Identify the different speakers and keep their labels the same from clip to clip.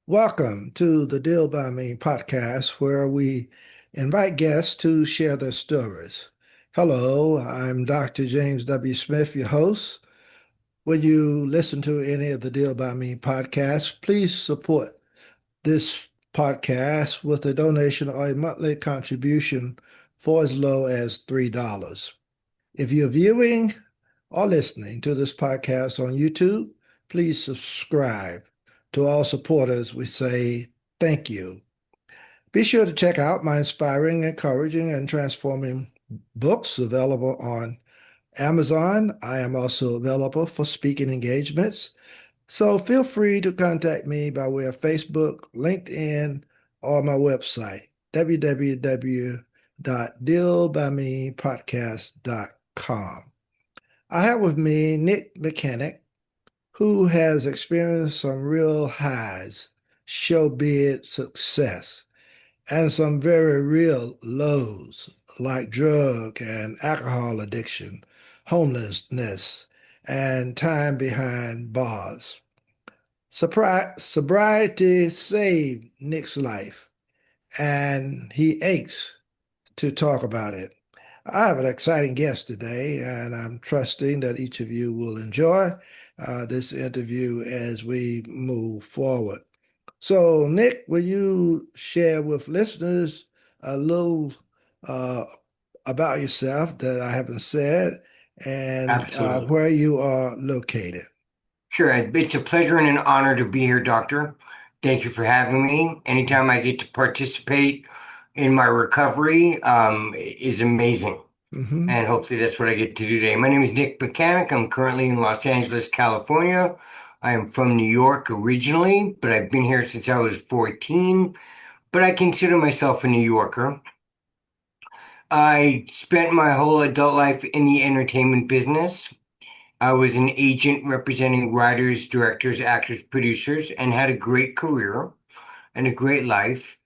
Speaker 1: Welcome to the Deal by Me podcast, where we invite guests to share their stories. Hello, I'm Dr. James W. Smith, your host. When you listen to any of the Deal by Me podcasts, please support this podcast with a donation or a monthly contribution for as low as $3. If you're viewing or listening to this podcast on YouTube, please subscribe. To all supporters, we say thank you. Be sure to check out my inspiring, encouraging, and transforming books available on Amazon. I am also available for speaking engagements. So feel free to contact me by way of Facebook, LinkedIn, or my website, www.dealbymepodcast.com. I have with me Nick Mechanic, who has experienced some real highs, showbiz success, and some very real lows, like drug and alcohol addiction, homelessness, and time behind bars. Sobriety saved Nick's life, and he aches to talk about it. I have an exciting guest today, and I'm trusting that each of you will enjoy this interview as we move forward. So, Nick, will you share with listeners a little uh, about yourself that I haven't said and
Speaker 2: Absolutely.
Speaker 1: where you are located?
Speaker 2: Sure. It's a pleasure and an honor to be here, Doctor. Thank you for having me. Anytime I get to participate in my recovery, is amazing.
Speaker 1: Hmm.
Speaker 2: And hopefully that's what I get to do today. My name is Nick Mechanic. I'm currently in Los Angeles, California. I am from New York originally, but I've been here since I was 14. But I consider myself a New Yorker. I spent my whole adult life in the entertainment business. I was an agent representing writers, directors, actors, producers, and had a great career and a great life.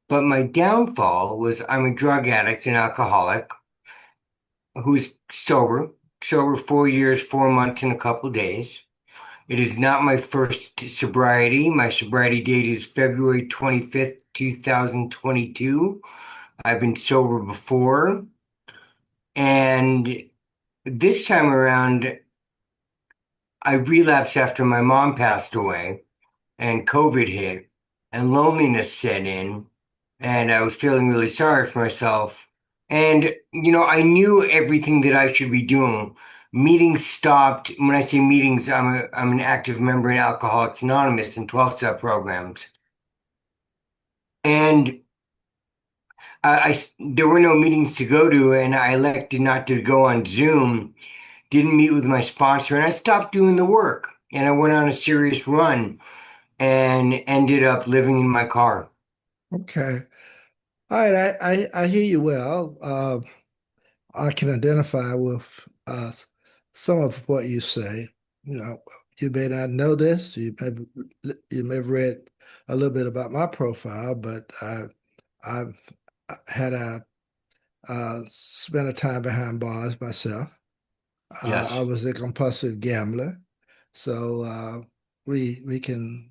Speaker 2: But my downfall was I'm a drug addict and alcoholic who's sober 4 years, 4 months, and a couple days. It is not my first sobriety. My sobriety date is February 25th, 2022. I've been sober before. And this time around, I relapsed after my mom passed away. And COVID hit and loneliness set in and I was feeling really sorry for myself. And, I knew everything that I should be doing. Meetings stopped. When I say meetings, I'm an active member in Alcoholics Anonymous and 12-step programs. And there were no meetings to go to, and I elected not to go on Zoom, didn't meet with my sponsor, and I stopped doing the work. And I went on a serious run and ended up living in my car.
Speaker 1: Okay. All right, I hear you well. I can identify with some of what you say. You know, you may not know this. You may have read a little bit about my profile, but I've had spent a time behind bars myself. I
Speaker 2: Yes.
Speaker 1: was a compulsive gambler, so we can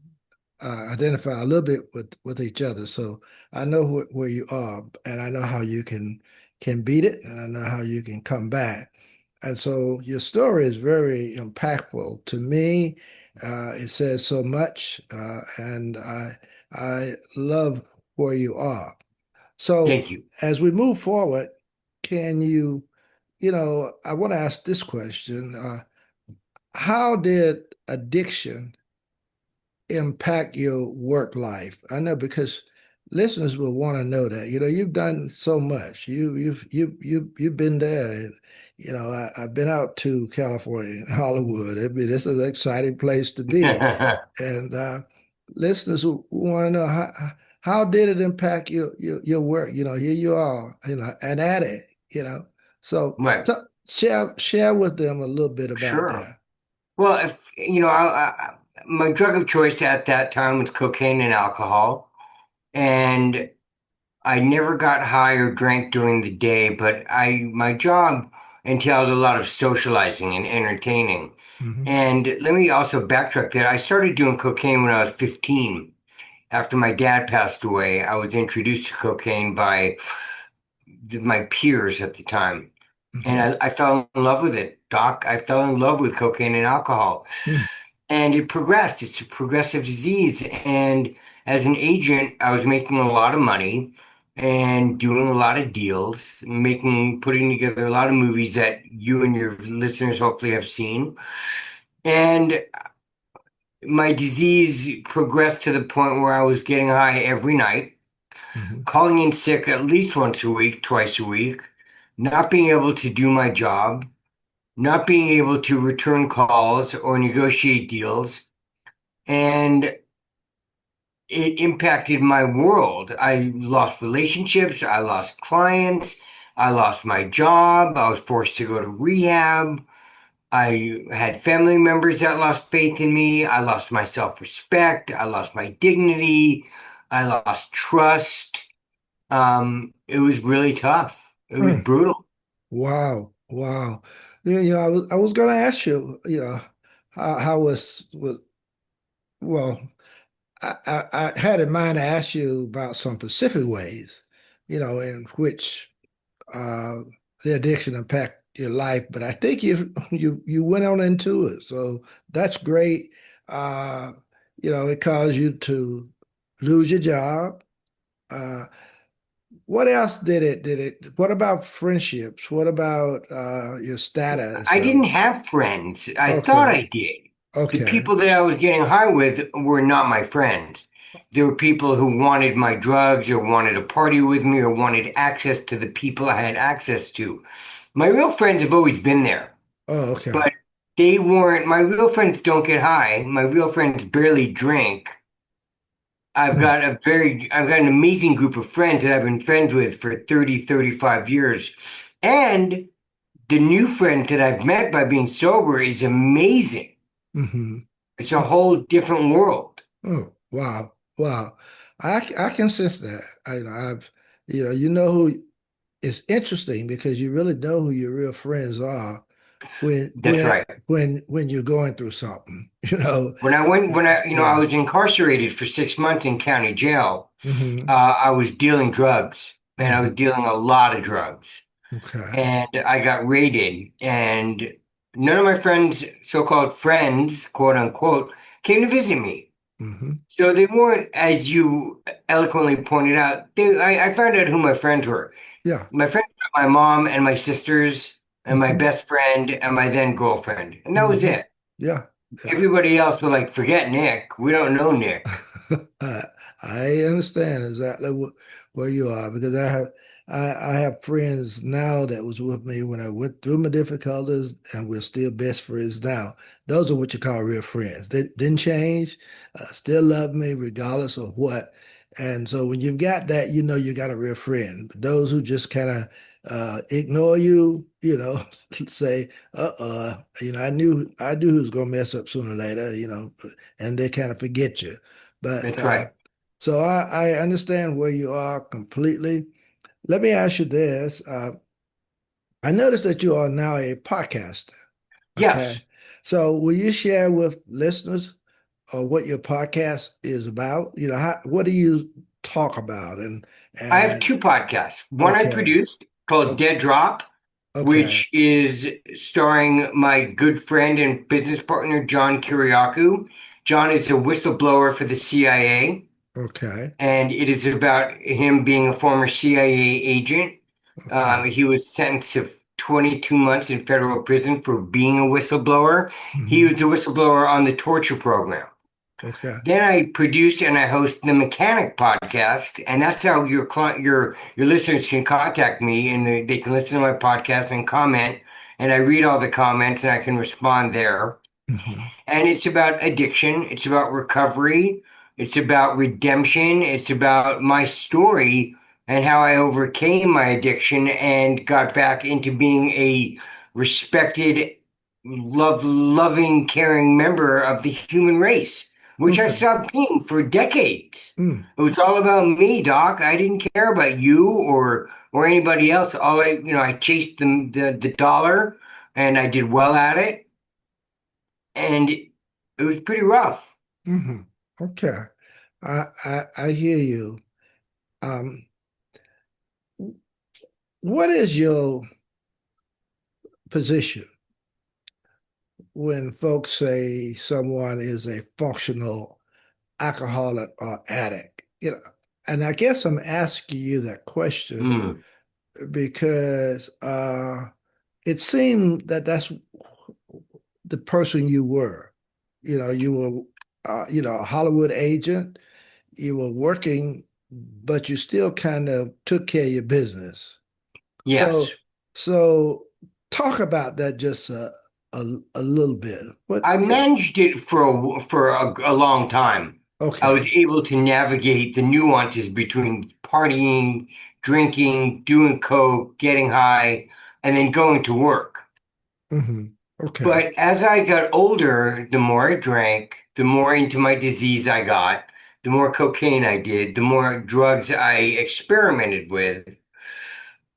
Speaker 1: identify a little bit with each other. So I know where you are, and I know how you can beat it, and I know how you can come back. And so your story is very impactful to me. It says so much, and I love where you are. So
Speaker 2: Thank you.
Speaker 1: as we move forward, can you, I want to ask this question. How did addiction impact your work life? I know because listeners will want to know that. You've done so much. You've been there. And, I've been out to California, Hollywood. I mean, this is an exciting place to be. And listeners who want to know how did it impact your work? Here you are, an addict. So
Speaker 2: Right.
Speaker 1: share with them a little bit about
Speaker 2: Sure.
Speaker 1: that.
Speaker 2: Well, if my drug of choice at that time was cocaine and alcohol, and I never got high or drank during the day, but my job entailed a lot of socializing and entertaining.
Speaker 1: Hmm.
Speaker 2: And let me also backtrack that I started doing cocaine when I was 15. after my dad passed away, I was introduced to cocaine by my peers at the time.
Speaker 1: Hmm.
Speaker 2: And I fell in love with it, Doc. I fell in love with cocaine and alcohol.
Speaker 1: Mm.
Speaker 2: And it progressed. It's a progressive disease. And as an agent, I was making a lot of money and doing a lot of deals, putting together a lot of movies that you and your listeners hopefully have seen. And my disease progressed to the point where I was getting high every night,
Speaker 1: Hmm.
Speaker 2: calling in sick at least once a week, twice a week, not being able to do my job, not being able to return calls or negotiate deals. And it impacted my world. I lost relationships, I lost clients, I lost my job, I was forced to go to rehab. I had family members that lost faith in me. I lost my self-respect. I lost my dignity. I lost trust. It was really tough. It was
Speaker 1: Mm.
Speaker 2: brutal.
Speaker 1: Wow, wow. I was going to ask you, how was well, I had in mind to ask you about some specific ways, in which uh, the addiction impact your life, but I think you went on into it, so that's great. Uh, it caused you to lose your job. Uh, what else did it? What about friendships? What about your status?
Speaker 2: I didn't have friends. I thought
Speaker 1: Okay,
Speaker 2: I did. The
Speaker 1: okay.
Speaker 2: people that I was getting high with were not my friends. There were people who wanted my drugs or wanted to party with me or wanted access to the people I had access to. My real friends have always been there,
Speaker 1: Oh, okay.
Speaker 2: but my real friends don't get high. My real friends barely drink.
Speaker 1: Hmm.
Speaker 2: I've got an amazing group of friends that I've been friends with for 30, 35 years. And the new friend that I've met by being sober is amazing.
Speaker 1: Hmm.
Speaker 2: It's a whole different world.
Speaker 1: Oh, wow, wow. I can sense that. Who it's interesting because you really know who your real friends are when
Speaker 2: That's
Speaker 1: when
Speaker 2: right.
Speaker 1: when you're going through something, you know.
Speaker 2: I
Speaker 1: Yeah.
Speaker 2: was incarcerated for 6 months in county jail.
Speaker 1: Hmm.
Speaker 2: I was dealing drugs and I was
Speaker 1: Hmm.
Speaker 2: dealing a lot of drugs.
Speaker 1: Okay.
Speaker 2: And I got raided, and none of my friends, so-called friends, quote unquote, came to visit me.
Speaker 1: Hmm.
Speaker 2: So they weren't, as you eloquently pointed out, I found out who my friends were.
Speaker 1: Yeah.
Speaker 2: My friends were my mom and my sisters and my
Speaker 1: Hmm.
Speaker 2: best friend and my then girlfriend. And that was
Speaker 1: Hmm.
Speaker 2: it.
Speaker 1: Yeah. Yeah.
Speaker 2: Everybody else was like, forget Nick. We don't know Nick.
Speaker 1: I, I understand exactly where you are because I have friends now that was with me when I went through my difficulties, and we're still best friends now. Those are what you call real friends. They didn't change, still love me regardless of what. And so when you've got that, you know you got a real friend. But those who just kind of ignore you, say, I knew who was gonna mess up sooner or later, and they kind of forget you. But
Speaker 2: That's right.
Speaker 1: so I understand where you are completely. Let me ask you this. I noticed that you are now a podcaster. Okay.
Speaker 2: Yes.
Speaker 1: So will you share with listeners what your podcast is about? What do you talk about?
Speaker 2: I have
Speaker 1: And
Speaker 2: two podcasts. One I
Speaker 1: okay.
Speaker 2: produced called
Speaker 1: o-
Speaker 2: Dead Drop,
Speaker 1: Okay.
Speaker 2: which is starring my good friend and business partner, John Kiriakou. John is a whistleblower for the CIA,
Speaker 1: Okay.
Speaker 2: and it is about him being a former CIA agent.
Speaker 1: Okay.
Speaker 2: He was sentenced to 22 months in federal prison for being a whistleblower. He
Speaker 1: Hmm.
Speaker 2: was a whistleblower on the torture program.
Speaker 1: Okay.
Speaker 2: Then I produce and I host the Mechanic podcast, and that's how your listeners can contact me, and they can listen to my podcast and comment, and I read all the comments and I can respond there.
Speaker 1: Hmm.
Speaker 2: And it's about addiction, it's about recovery, it's about redemption, it's about my story and how I overcame my addiction and got back into being a respected, loving, caring member of the human race, which I
Speaker 1: Okay.
Speaker 2: stopped being for decades.
Speaker 1: Mm.
Speaker 2: It was all about me, Doc. I didn't care about you or anybody else. I chased the dollar and I did well at it, and it was pretty rough.
Speaker 1: Hmm. Okay. I hear you. Um, what is your position when folks say someone is a functional alcoholic or addict? And I guess I'm asking you that question
Speaker 2: Mm,
Speaker 1: because it seemed that that's the person you were. You were, a Hollywood agent. You were working, but you still kind of took care of your business.
Speaker 2: yes.
Speaker 1: So, so talk about that just a little bit.
Speaker 2: I managed it for a long time. I was
Speaker 1: Okay.
Speaker 2: able to navigate the nuances between partying, drinking, doing coke, getting high, and then going to work.
Speaker 1: Okay.
Speaker 2: But as I got older, the more I drank, the more into my disease I got, the more cocaine I did, the more drugs I experimented with.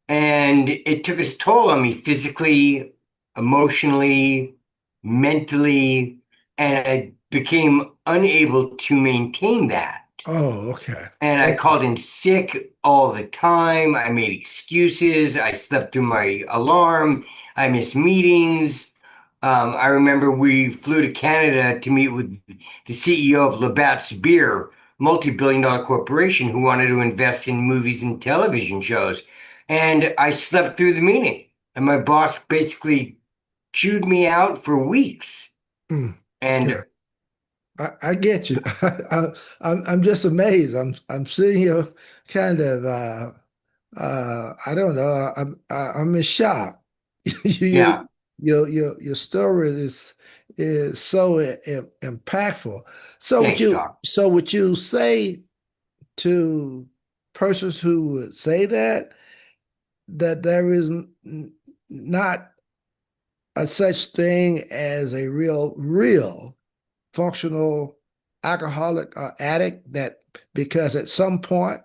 Speaker 2: And it took its toll on me physically, emotionally, mentally, and I became unable to maintain that.
Speaker 1: Oh, okay.
Speaker 2: And I
Speaker 1: Okay.
Speaker 2: called in sick all the time. I made excuses. I slept through my alarm. I missed meetings. I remember we flew to Canada to meet with the CEO of Labatt's Beer, multi-billion-dollar corporation who wanted to invest in movies and television shows. And I slept through the meeting. And my boss basically chewed me out for weeks.
Speaker 1: Mm,
Speaker 2: And
Speaker 1: okay. I get you. I'm just amazed. I'm sitting here kind of I don't know. I'm in shock.
Speaker 2: yeah,
Speaker 1: You your story is so impactful.
Speaker 2: thanks, Doc.
Speaker 1: So would you say to persons who would say that there is not a such thing as a real functional alcoholic or addict that because at some point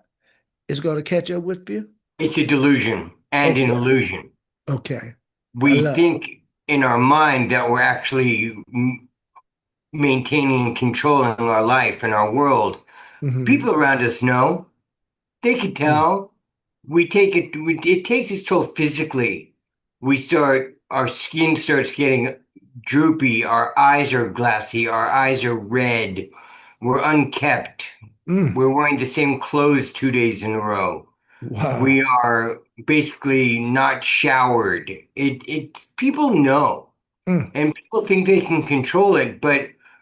Speaker 1: it's going to catch up with you?
Speaker 2: It's a delusion and an
Speaker 1: Okay,
Speaker 2: illusion.
Speaker 1: okay. I
Speaker 2: We
Speaker 1: love.
Speaker 2: think in our mind that we're actually maintaining and controlling our life and our world.
Speaker 1: Hmm.
Speaker 2: People around us know. They can tell. It takes its toll physically. Our skin starts getting droopy. Our eyes are glassy. Our eyes are red. We're unkept.
Speaker 1: Mm.
Speaker 2: We're wearing the same clothes 2 days in a row.
Speaker 1: Wow.
Speaker 2: We are basically not showered. People know.
Speaker 1: Mm.
Speaker 2: And people think they can control it,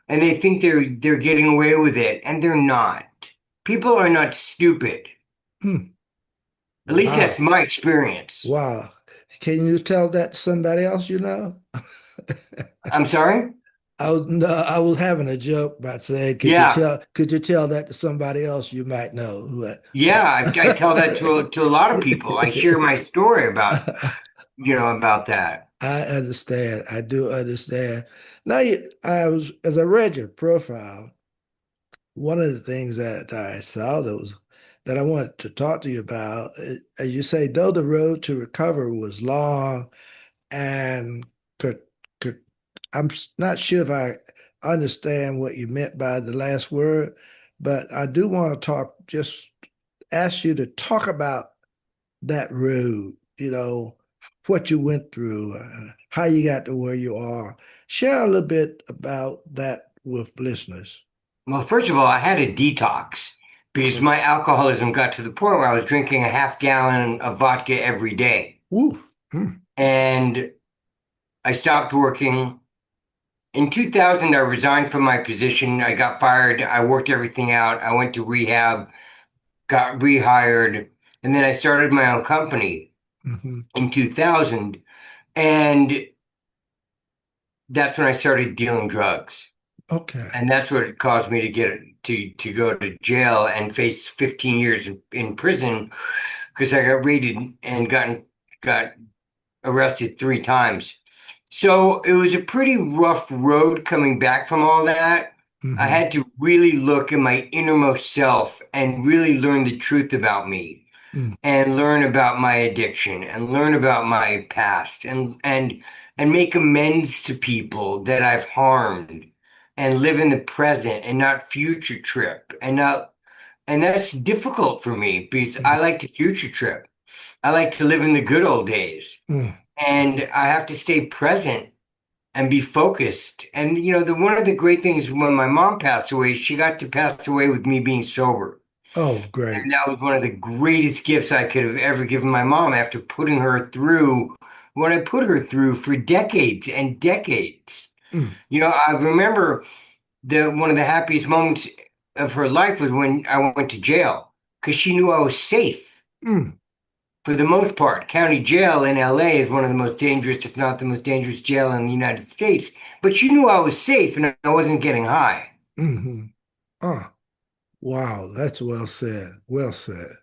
Speaker 2: and they think they're getting away with it, and they're not. People are not stupid.
Speaker 1: Mm.
Speaker 2: At least
Speaker 1: Wow.
Speaker 2: that's my experience.
Speaker 1: Wow. Can you tell that to somebody else you know?
Speaker 2: I'm sorry?
Speaker 1: No, I was having a joke about saying,
Speaker 2: Yeah.
Speaker 1: could you tell that to somebody else you might know?
Speaker 2: Yeah, I tell that to a lot of people. I share my story about that.
Speaker 1: I understand. I do understand. Now, as I read your profile, one of the things that I saw that I wanted to talk to you about, as you say, though the road to recover was long and could could not sure if I understand what you meant by the last word, but I do want to just ask you to talk about that road, what you went through, how you got to where you are. Share a little bit about that with listeners.
Speaker 2: Well, first of all, I had a detox because my alcoholism got to the point where I was drinking a half gallon of vodka every day.
Speaker 1: Ooh. Hmm.
Speaker 2: And I stopped working. In 2000, I resigned from my position. I got fired. I worked everything out. I went to rehab, got rehired, and then I started my own company
Speaker 1: Hmm.
Speaker 2: in 2000. And that's when I started dealing drugs.
Speaker 1: Okay.
Speaker 2: And that's what caused me to go to jail and face 15 years in prison because I got raided and got arrested 3 times. So it was a pretty rough road coming back from all that. I
Speaker 1: Hmm.
Speaker 2: had to really look at my innermost self and really learn the truth about me
Speaker 1: Mm.
Speaker 2: and learn about my addiction and learn about my past and make amends to people that I've harmed and live in the present and not future trip and that's difficult for me because I
Speaker 1: Mm,
Speaker 2: like to future trip. I like to live in the good old days
Speaker 1: mm.
Speaker 2: and I have to stay present and be focused. And the one of the great things when my mom passed away, she got to pass away with me being sober.
Speaker 1: Oh, great.
Speaker 2: And that was one of the greatest gifts I could have ever given my mom after putting her through what I put her through for decades and decades.
Speaker 1: Mm,
Speaker 2: I remember the one of the happiest moments of her life was when I went to jail because she knew I was safe
Speaker 1: mm,
Speaker 2: for the most part. County jail in LA is one of the most dangerous, if not the most dangerous jail in the United States. But she knew I was safe and I wasn't getting high.
Speaker 1: mhm. Oh, wow, that's well said. Well said.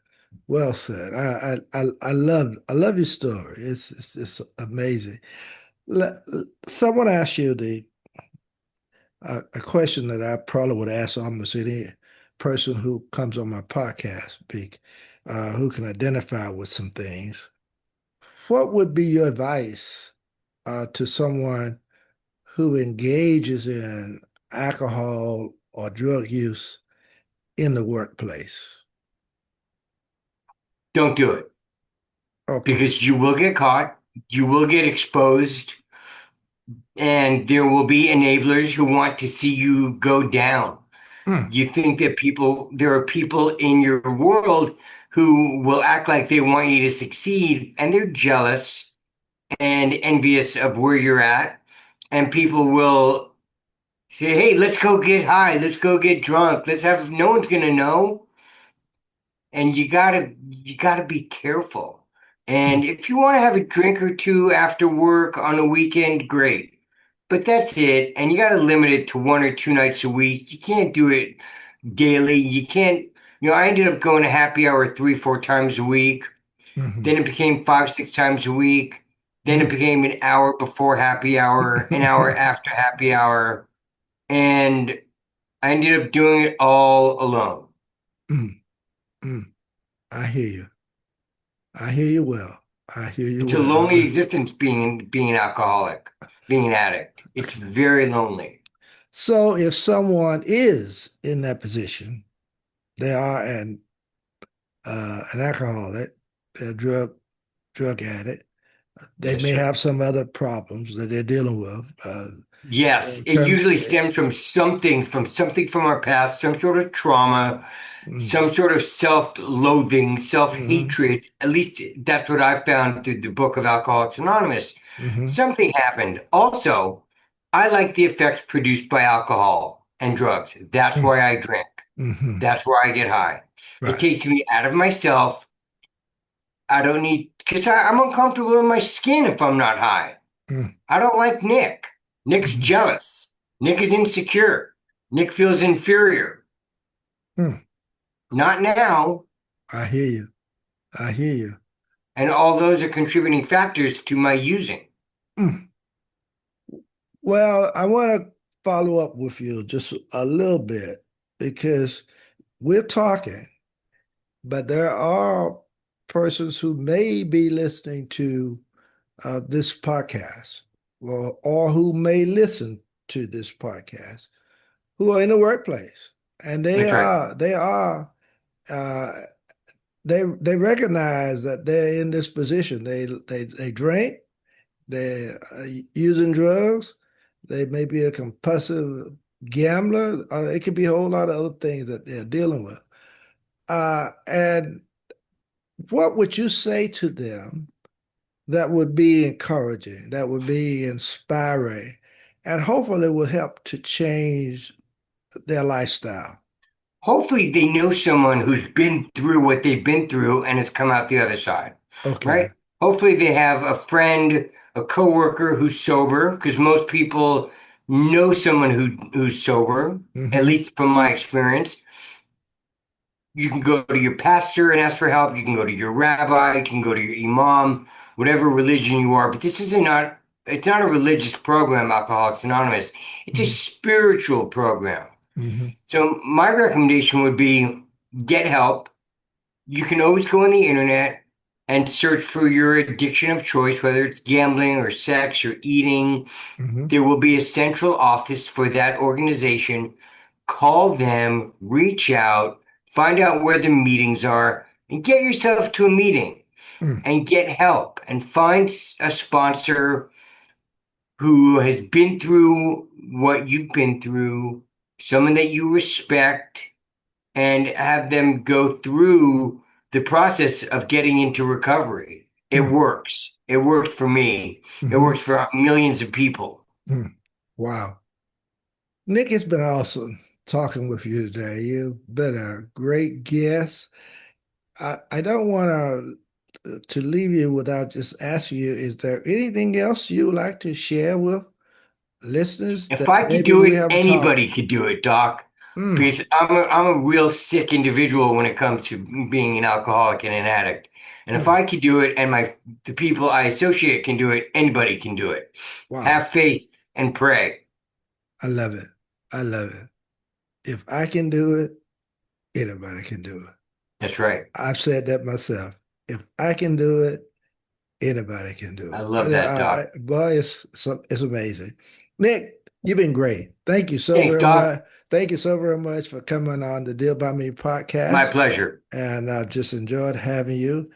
Speaker 1: Well said. I love your story. It's amazing. Someone asked you the a question that I probably would ask almost any person who comes on my podcast, who can identify with some things. What would be your advice to someone who engages in alcohol or drug use in the workplace?
Speaker 2: Don't do it
Speaker 1: Okay.
Speaker 2: because you will get caught, you will get exposed, and there will be enablers who want to see you go down.
Speaker 1: Mm,
Speaker 2: You think that there are people in your world who will act like they want you to succeed, and they're jealous and envious of where you're at. And people will say, hey, let's go get high, let's go get drunk, no one's gonna know. And you gotta be careful.
Speaker 1: mm,
Speaker 2: And if you want to have a drink or two after work on a weekend, great. But that's it. And you gotta limit it to 1 or 2 nights a week. You can't do it daily. You can't, I ended up going to happy hour 3, 4 times a week.
Speaker 1: mhm,
Speaker 2: Then it became 5, 6 times a week. Then it
Speaker 1: mm.
Speaker 2: became an hour before happy hour, an hour after happy hour. And I ended up doing it all alone.
Speaker 1: Mm, mm. I hear you. I hear you well. I hear you
Speaker 2: It's a
Speaker 1: well.
Speaker 2: lonely existence being an alcoholic, being an addict. It's very lonely.
Speaker 1: So if someone is in that position, they are an alcoholic, they're a drug addict. They
Speaker 2: Yes,
Speaker 1: may
Speaker 2: sir.
Speaker 1: have some other problems that they're dealing with
Speaker 2: Yes,
Speaker 1: in
Speaker 2: it
Speaker 1: terms.
Speaker 2: usually stems from something from our past, some sort of trauma,
Speaker 1: Mm,
Speaker 2: some sort of self-loathing,
Speaker 1: mhm,
Speaker 2: self-hatred. At least that's what I found through the book of Alcoholics Anonymous.
Speaker 1: mhm,
Speaker 2: Something happened. Also, I like the effects produced by alcohol and drugs. That's
Speaker 1: mm,
Speaker 2: why I drink.
Speaker 1: mhm.
Speaker 2: That's why I get high. It
Speaker 1: Right.
Speaker 2: takes me out of myself. I don't need, because I'm uncomfortable in my skin if I'm not high.
Speaker 1: Mm,
Speaker 2: I don't like Nick. Nick's
Speaker 1: mhm,
Speaker 2: jealous. Nick is insecure. Nick feels inferior.
Speaker 1: mm.
Speaker 2: Not now.
Speaker 1: I hear you. I hear you.
Speaker 2: And all those are contributing factors to my using.
Speaker 1: Mm. Well, I want to follow up with you just a little bit because we're talking, but there are persons who may be listening to this podcast or who may listen to this podcast who are in the workplace and
Speaker 2: That's right.
Speaker 1: uh, they recognize that they're in this position. They drink, they're using drugs, they may be a compulsive gambler. It could be a whole lot of other things that they're dealing with. And what would you say to them that would be encouraging, that would be inspiring, and hopefully will help to change their lifestyle?
Speaker 2: Hopefully, they know someone who's been through what they've been through and has come out the other side,
Speaker 1: Okay.
Speaker 2: right? Hopefully, they have a friend, a coworker who's sober, because most people know someone who's sober, at
Speaker 1: Mm-hmm.
Speaker 2: least from my experience. You can go to your pastor and ask for help. You can go to your rabbi. You can go to your imam, whatever religion you are. But it's not a religious program, Alcoholics Anonymous. It's a
Speaker 1: Mm-hmm.
Speaker 2: spiritual program.
Speaker 1: Mm-hmm.
Speaker 2: So my recommendation would be get help. You can always go on the internet. and search for your addiction of choice, whether it's gambling or sex or eating.
Speaker 1: Hmm.
Speaker 2: There will be a central office for that organization. Call them, reach out, find out where the meetings are, and get yourself to a meeting
Speaker 1: Mm,
Speaker 2: and get help and find a sponsor who has been through what you've been through, someone that you respect, and have them go through the process of getting into recovery. It
Speaker 1: mm,
Speaker 2: works. It worked for me. It
Speaker 1: hmm
Speaker 2: works for millions of people.
Speaker 1: mm. Wow. Nick, it's been awesome talking with you today. You've been a great guest. I don't want to leave you without just asking you, is there anything else you would like to share with listeners
Speaker 2: If
Speaker 1: that
Speaker 2: I could
Speaker 1: maybe
Speaker 2: do
Speaker 1: we
Speaker 2: it,
Speaker 1: haven't talked?
Speaker 2: anybody could do it, Doc.
Speaker 1: Mm,
Speaker 2: Because I'm a real sick individual when it comes to being an alcoholic and an addict. And if
Speaker 1: mm.
Speaker 2: I could do it and the people I associate can do it, anybody can do it.
Speaker 1: Wow.
Speaker 2: Have faith and pray.
Speaker 1: I love it. I love it. If I can do it, anybody can do it.
Speaker 2: That's right.
Speaker 1: I've said that myself. If I can do it, anybody can do
Speaker 2: I
Speaker 1: it.
Speaker 2: love that, Doc.
Speaker 1: Boy, it's amazing. Nick, you've been great. Thank you so
Speaker 2: Thanks,
Speaker 1: very
Speaker 2: Doc.
Speaker 1: much. Thank you so very much for coming on the Deal by Me
Speaker 2: My
Speaker 1: podcast.
Speaker 2: pleasure.
Speaker 1: And I've just enjoyed having you.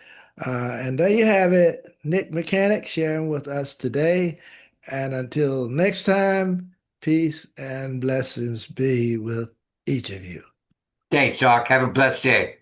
Speaker 1: And there you have it, Nick Mechanic sharing with us today. And until next time, peace and blessings be with each of you.
Speaker 2: Thanks, Doc. Have a blessed day.